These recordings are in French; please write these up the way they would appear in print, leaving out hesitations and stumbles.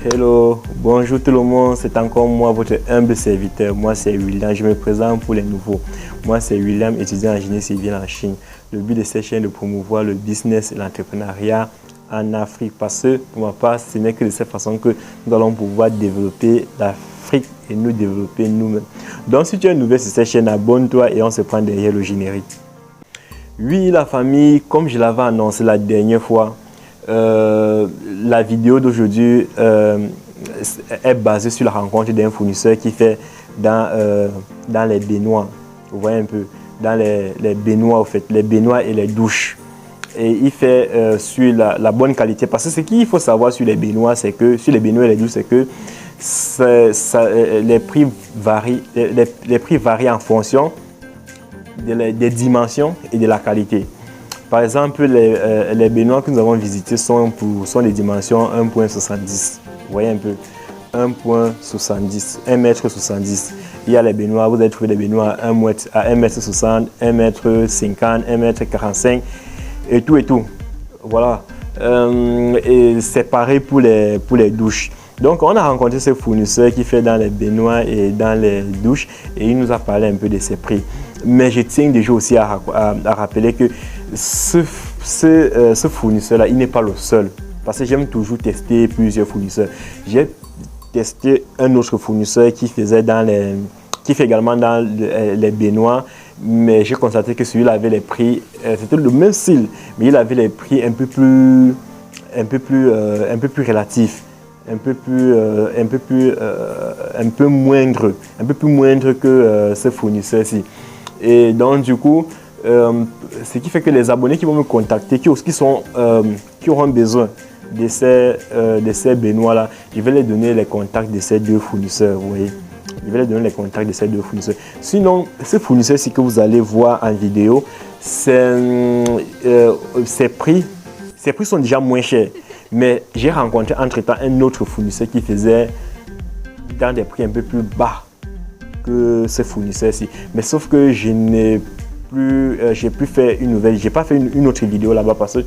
Hello, bonjour tout le monde, c'est encore moi, votre humble serviteur. Moi, c'est William, je me présente pour les nouveaux. Moi, c'est William, étudiant en génie civil en Chine. Le but de cette chaîne est de promouvoir le business et l'entrepreneuriat en Afrique. Parce que, pour ma part, ce n'est que de cette façon que nous allons pouvoir développer l'Afrique et nous développer nous-mêmes. Donc, si tu es nouveau sur cette chaîne, abonne-toi et on se prend derrière le générique. Oui, la famille, comme je l'avais annoncé la dernière fois, la vidéo d'aujourd'hui est basée sur la rencontre d'un fournisseur qui fait dans les baignoires. Vous voyez un peu, dans les baignoires, en fait, les baignoires et les douches. Et il fait sur la bonne qualité. Parce que ce qu'il faut savoir sur les baignoires, c'est que, sur les baignoires et les douches, c'est que les prix varient en fonction des dimensions et de la qualité. Par exemple, les baignoires que nous avons visités sont des dimensions 1,70 m. Vous voyez un peu, 1,70 m, 1,70 m. Il y a les baignoires, vous allez trouver des baignoires à 1,60 m, 1,50 m, 1,45 m et tout et tout. Voilà. Et c'est pareil pour les douches. Donc, on a rencontré ce fournisseur qui fait dans les baignoires et dans les douches et il nous a parlé un peu de ses prix. Mais je tiens déjà aussi à rappeler que ce fournisseur-là, il n'est pas le seul. Parce que j'aime toujours tester plusieurs fournisseurs. J'ai testé un autre fournisseur qui fait également dans les baignoires. Mais j'ai constaté que celui-là avait les prix, c'était le même style, mais il avait les prix un peu plus relatifs. Un peu moindre que ce fournisseur-ci. Et donc, du coup, ce qui fait que les abonnés qui vont me contacter, qui auront besoin de ces baignoires-là, je vais les donner les contacts de ces deux fournisseurs, vous voyez. Je vais les donner les contacts de ces deux fournisseurs. Sinon, ce fournisseur-ci que vous allez voir en vidéo, ses prix sont déjà moins chers. Mais j'ai rencontré entre-temps un autre fournisseur qui faisait dans des prix un peu plus bas que ce fournisseur-ci. Mais sauf que j'ai plus fait une nouvelle, j'ai pas fait une autre vidéo là-bas parce que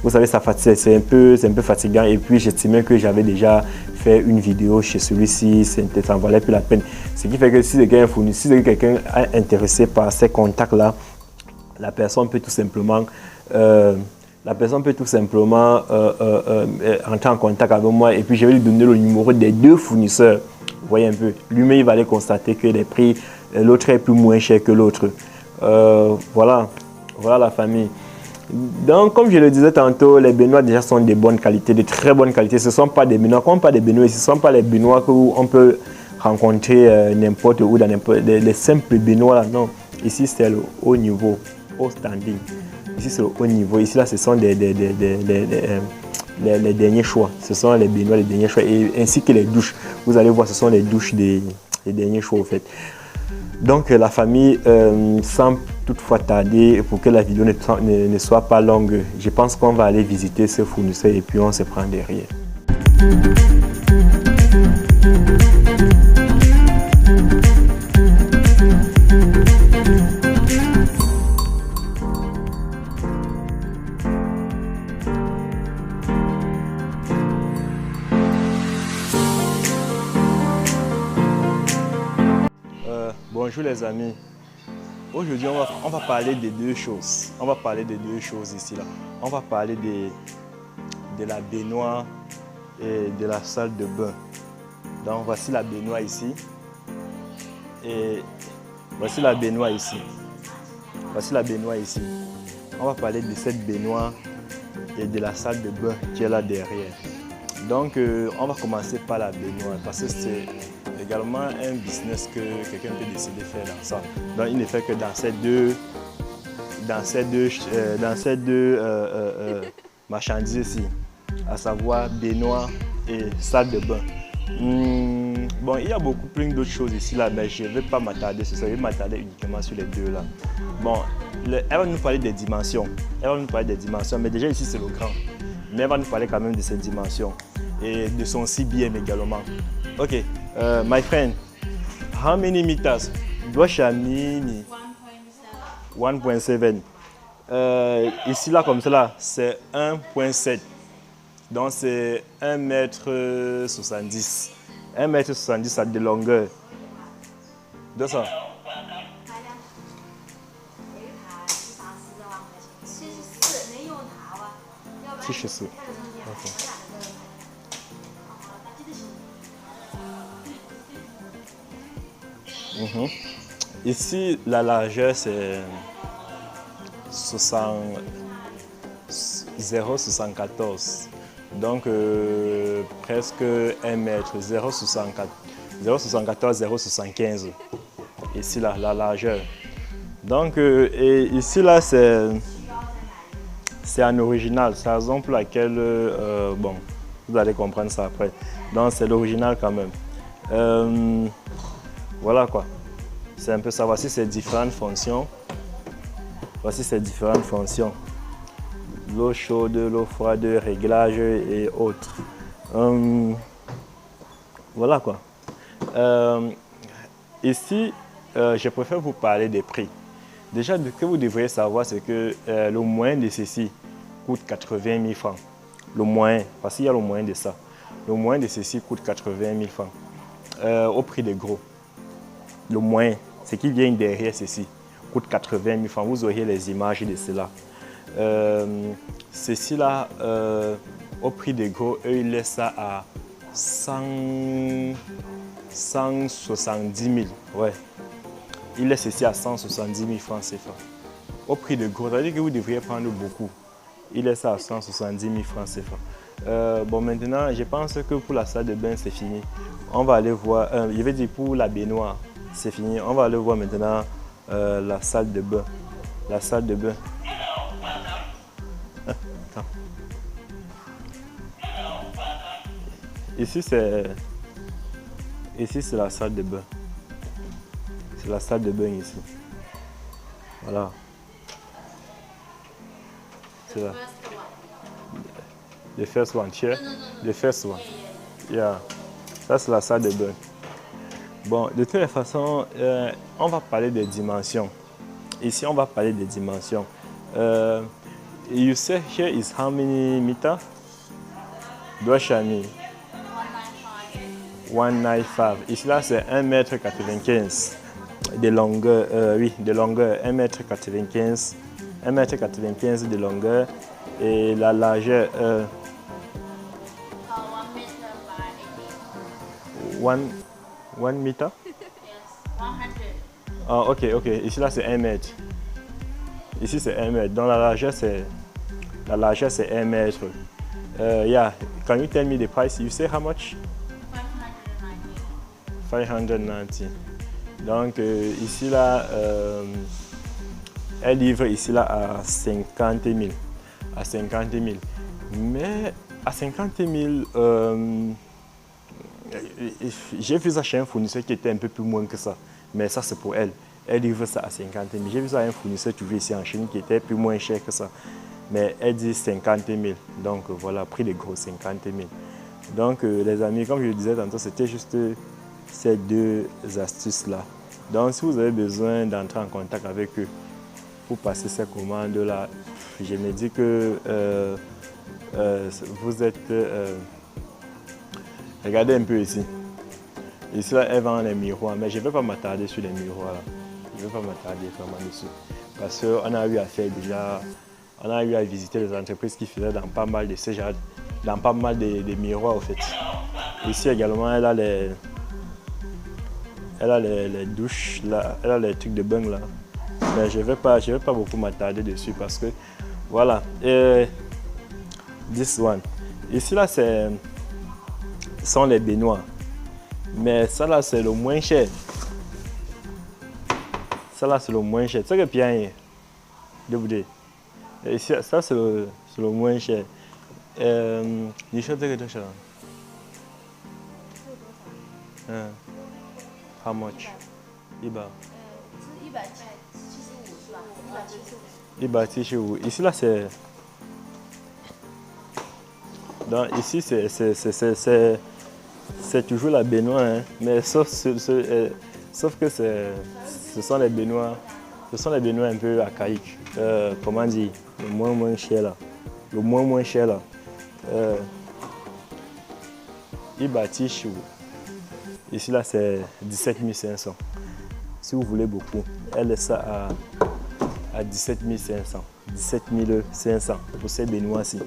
vous savez, c'est un peu fatigant. Et puis j'estimais que j'avais déjà fait une vidéo chez celui-ci, ça ne valait plus la peine. Ce qui fait que si quelqu'un est intéressé par ces contacts-là, la personne peut tout simplement entrer en contact avec moi et puis je vais lui donner le numéro des deux fournisseurs. Vous voyez un peu, lui-même il va aller constater que les prix, l'autre est plus moins cher que l'autre. Voilà la famille. Donc, comme je le disais tantôt, les baignoires déjà sont de bonne qualité, de très bonne qualité. Ce ne sont pas des baignoires, comme pas des baignoires, ce ne sont pas les baignoires où on peut rencontrer n'importe où, dans les simples baignoires. Non, ici c'est le haut niveau, haut standing. Ici c'est le haut niveau. Ici là, ce sont les derniers choix. Ce sont les baignoires, les derniers choix. Et ainsi que les douches. Vous allez voir, ce sont les douches des derniers choix, en fait. Donc, la famille, sans toutefois tarder, pour que la vidéo ne soit pas longue, je pense qu'on va aller visiter ce fournisseur et puis on se prend derrière. Bonjour les amis. Aujourd'hui, on va parler de deux choses. On va parler de deux choses ici. Là. On va parler de la baignoire et de la salle de bain. Donc, voici la baignoire ici. Et voici la baignoire ici. Voici la baignoire ici. On va parler de cette baignoire et de la salle de bain qui est là derrière. Donc, on va commencer par la baignoire parce que c'est également un business que quelqu'un peut décider de faire dans ça. Donc, il ne fait que dans ces deux marchandises ici, à savoir baignoire et salle de bain. Bon, il y a beaucoup plein d'autres choses ici là, mais je ne vais pas m'attarder sur ça. Je vais m'attarder uniquement sur les deux là. Bon, elle va nous parler des dimensions. Mais déjà ici c'est le grand. Mais elle va nous parler quand même de ses dimensions et de son CBM également. Ok, my friend, how many meters? Doishamini 1.7. Ici là comme cela, c'est 1.7. Donc c'est 1,70 m. 1,70 m de longueur. 200. 74. Okay. Ici, la largeur, c'est 0,74. Donc, presque 1 mètre, 0,74, 0,75. Ici, la largeur. Donc, et ici, là, c'est en original. C'est la raison pour laquelle, bon, vous allez comprendre ça après. Donc, c'est l'original quand même. Voilà quoi. C'est un peu ça. Voici ces différentes fonctions. Voici ces différentes fonctions. L'eau chaude, l'eau froide, réglage et autres. Voilà quoi. Ici, je préfère vous parler des prix. Déjà, ce que vous devriez savoir, c'est que le moyen de ceci coûte 80 000 francs. Le moyen, parce qu'il y a le moyen de ça. Le moyen de ceci coûte 80 000 francs au prix des gros. Le moyen, ce qui vient derrière ceci, coûte 80 000 francs. Vous auriez les images de cela. Ceci-là, au prix des gros, eux, ils laissent ça à 170 000. Ouais. Ils laissent ceci à 170 000 francs CFA. Au prix de gros, ça veut dire que vous devriez prendre beaucoup. Ils laissent ça à 170 000 francs CFA. Bon, maintenant, je pense que pour la salle de bain, c'est fini. On va aller voir, je vais dire pour la baignoire, c'est fini. On va aller voir maintenant la salle de bain. La salle de bain. Ici, c'est la salle de bain. C'est la salle de bain ici. Voilà. C'est là. The first one, here. The first one. Yeah. Ça, c'est la salle de bain. Bon, de toute façon, on va parler des dimensions. Ici, on va parler des dimensions. You say here is how many meters? Doshami. 195. Ici, là, c'est 1,95 m de longueur. Oui, de longueur. 1,95 m. 1,95 m de longueur. Et la largeur. 1 meter? Yes, 100. Ah, ok. Ici, là, c'est 1 mètre. Ici, c'est 1 mètre. Donc, la largeur, c'est 1 mètre. Yeah. Can you tell me the price? You say how much? 590. Donc, ici, là, elle livre ici, là, à 50 000. À 50 000. Mais à 50 000, j'ai vu ça chez un fournisseur qui était un peu plus moins que ça. Mais ça, c'est pour elle. Elle livre ça à 50 000. J'ai vu ça à un fournisseur toujours ici en Chine qui était plus moins cher que ça. Mais elle dit 50 000. Donc voilà, prix de gros 50 000. Donc les amis, comme je le disais tantôt, c'était juste ces deux astuces-là. Donc si vous avez besoin d'entrer en contact avec eux pour passer ces commandes-là, je me dis que vous êtes... regardez un peu ici. Ici, là, elle vend les miroirs, mais je ne vais pas m'attarder sur les miroirs. Là. Je ne vais pas m'attarder vraiment dessus. Parce qu'on a eu à faire déjà, on a eu à visiter les entreprises qui faisaient dans pas mal de ces genres, dans pas mal de miroirs, en fait. Ici également, elle a les douches, là, elle a les trucs de bain, là. Mais je ne vais pas beaucoup m'attarder dessus parce que, voilà. This one. Ici, là, sont les baignoires. Mais ça là c'est le moins cher. Ça là c'est le moins cher. C'est que bien de vous dire. Ici, ça c'est le moins cher.你说这个多少 How much? 100. 是175是吧？175。 175. Ici là c'est. Donc ici c'est toujours la baignoire, hein, mais sauf que ce sont les baignoires un peu archaïques. Comment dire, le moins cher là. Le moins cher là. Ibati Chou. Ici, là, c'est 17 500. Si vous voulez beaucoup, elle est ça à 17 500. 17 500 pour ces béninois-ci.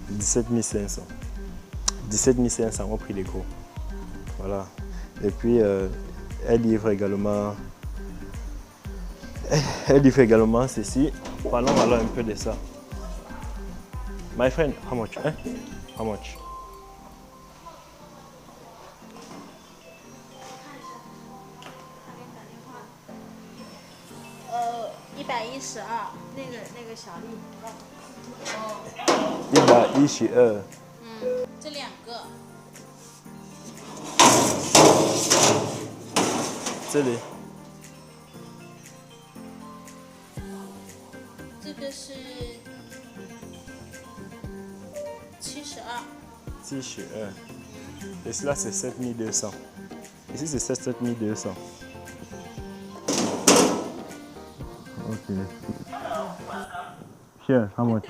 17 500. 17 500 au prix des gros. Voilà. Et puis, elle livre également ceci. Parlons alors un peu de ça. My friend, how much? Eh? How much? $112，那个小丽。112。这2个。这里。这个是72。72. Et cela, c'est 7200. Ici, c'est 7200. Ok. Here, how much?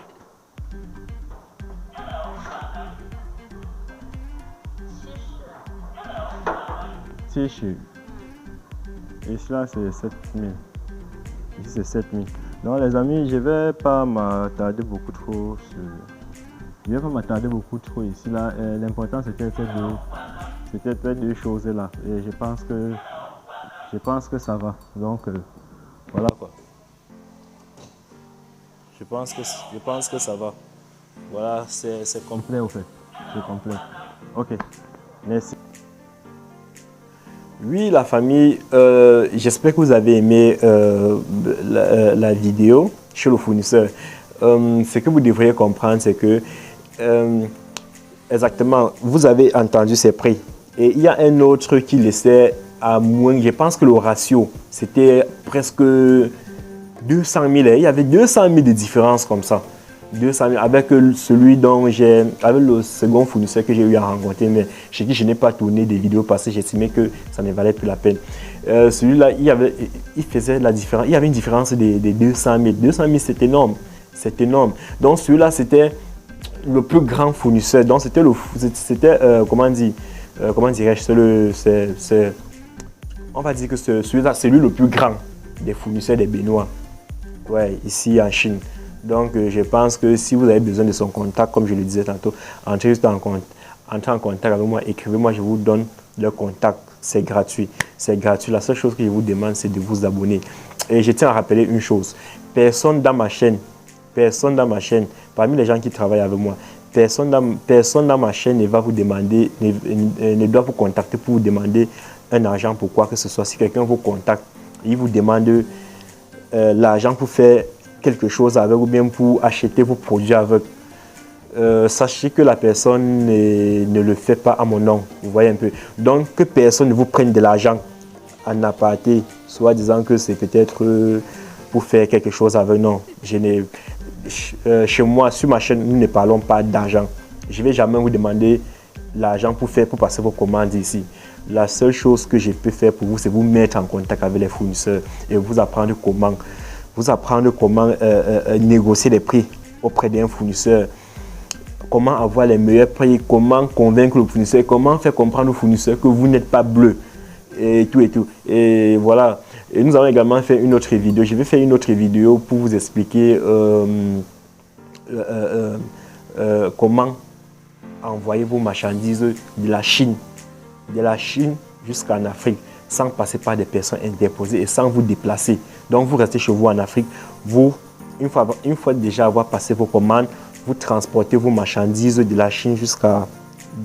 Tissu. Et cela, c'est 7000. Ici, c'est 7000. Donc, les amis, je ne vais pas m'attarder beaucoup trop sur... Je ne vais pas m'attarder beaucoup trop ici. Là, l'important, c'était ces deux choses-là. Et je pense que ça va. Donc, voilà quoi. Je pense que ça va. Voilà, c'est complet au fait. C'est complet. Ok, merci. Oui, la famille, j'espère que vous avez aimé la vidéo chez le fournisseur. Ce que vous devriez comprendre, c'est que exactement, vous avez entendu ces prix. Et il y a un autre qui laissait à moins, je pense que le ratio, c'était presque 200 000. Il y avait 200 000 de différence comme ça. 200 000 avec celui dont avec le second fournisseur que j'ai eu à rencontrer, mais chez qui je n'ai pas tourné des vidéos parce que j'estimais que ça ne valait plus la peine. Celui-là, il faisait la différence. Il y avait une différence de 200 000. 200 000, c'est énorme. C'est énorme. Donc celui-là, c'était le plus grand fournisseur. Donc c'était comment dirais-je, on va dire que celui-là, c'est lui le plus grand des fournisseurs des Béninois. Ouais, ici en Chine. Donc, je pense que si vous avez besoin de son contact, comme je le disais tantôt, entrez en contact avec moi, écrivez-moi, je vous donne le contact. C'est gratuit. C'est gratuit. La seule chose que je vous demande, c'est de vous abonner. Et je tiens à rappeler une chose. Personne dans ma chaîne, parmi les gens qui travaillent avec moi, personne dans ma chaîne ne va vous demander, ne doit vous contacter pour vous demander un argent pour quoi que ce soit. Si quelqu'un vous contacte, il vous demande l'argent pour faire quelque chose avec ou bien pour acheter vos produits avec, sachez que la personne ne le fait pas à mon nom. Vous voyez un peu. Donc que personne ne vous prenne de l'argent en aparté, soit disant que c'est peut-être pour faire quelque chose avec. Non, chez moi, sur ma chaîne, nous ne parlons pas d'argent. Je ne vais jamais vous demander l'argent pour passer vos commandes ici. La seule chose que je peux faire pour vous, c'est vous mettre en contact avec les fournisseurs et vous apprendre comment négocier les prix auprès d'un fournisseur, comment avoir les meilleurs prix, comment convaincre le fournisseur, comment faire comprendre au fournisseur que vous n'êtes pas bleu et tout et tout. Et voilà. Et nous allons également faire une autre vidéo. Je vais faire une autre vidéo pour vous expliquer comment envoyer vos marchandises de la Chine jusqu'en Afrique sans passer par des personnes interposées et sans vous déplacer. Donc vous restez chez vous en Afrique, une fois déjà avoir passé vos commandes, vous transportez vos marchandises de la Chine jusqu'à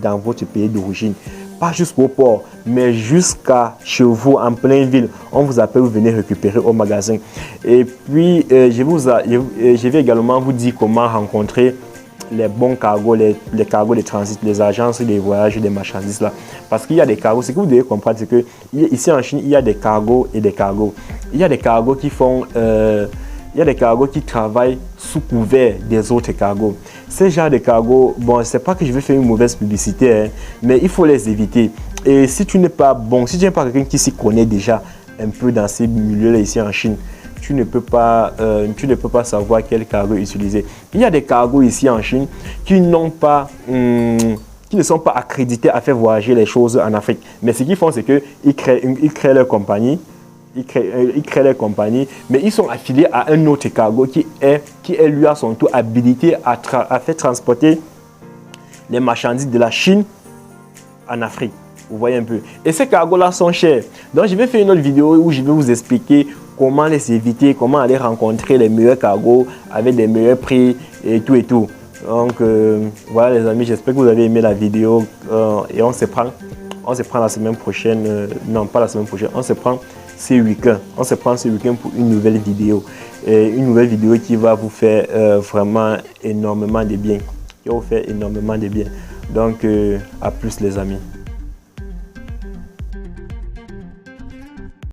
dans votre pays d'origine. Pas jusqu'au port, mais jusqu'à chez vous en pleine ville. On vous appelle, vous venez récupérer au magasin. Et puis, je vais également vous dire comment rencontrer les bons cargos, les cargos de transit, les agences de voyage des marchandises là. Parce qu'il y a des cargos, ce que vous devez comprendre, c'est que ici en Chine, il y a des cargos et des cargos. Il y a des cargos qui font... il y a des cargos qui travaillent sous couvert des autres cargos. Ces genres de cargos, bon, c'est pas que je vais faire une mauvaise publicité, hein, mais il faut les éviter. Et si tu n'es pas bon, si tu n'es pas quelqu'un qui s'y connaît déjà un peu dans ces milieux-là ici en Chine, tu ne peux pas savoir quel cargo utiliser. Il y a des cargos ici en Chine qui n'ont pas qui ne sont pas accrédités à faire voyager les choses en Afrique. Mais ce qu'ils font, c'est qu'ils créent leur compagnie. Ils créent leur compagnie, mais ils sont affiliés à un autre cargo qui est lui à son tour habilité à faire transporter les marchandises de la Chine en Afrique. Vous voyez un peu. Et ces cargos-là sont chers. Donc, je vais faire une autre vidéo où je vais vous expliquer comment les éviter, comment aller rencontrer les meilleurs cargos avec des meilleurs prix et tout et tout. Donc, voilà les amis, j'espère que vous avez aimé la vidéo et on se prend la semaine prochaine. Non, pas la semaine prochaine, on se prend ce week-end. On se prend ce week-end pour une nouvelle vidéo. Et une nouvelle vidéo qui va vous faire vraiment énormément de bien. Qui va vous faire énormément de bien. Donc, à plus les amis.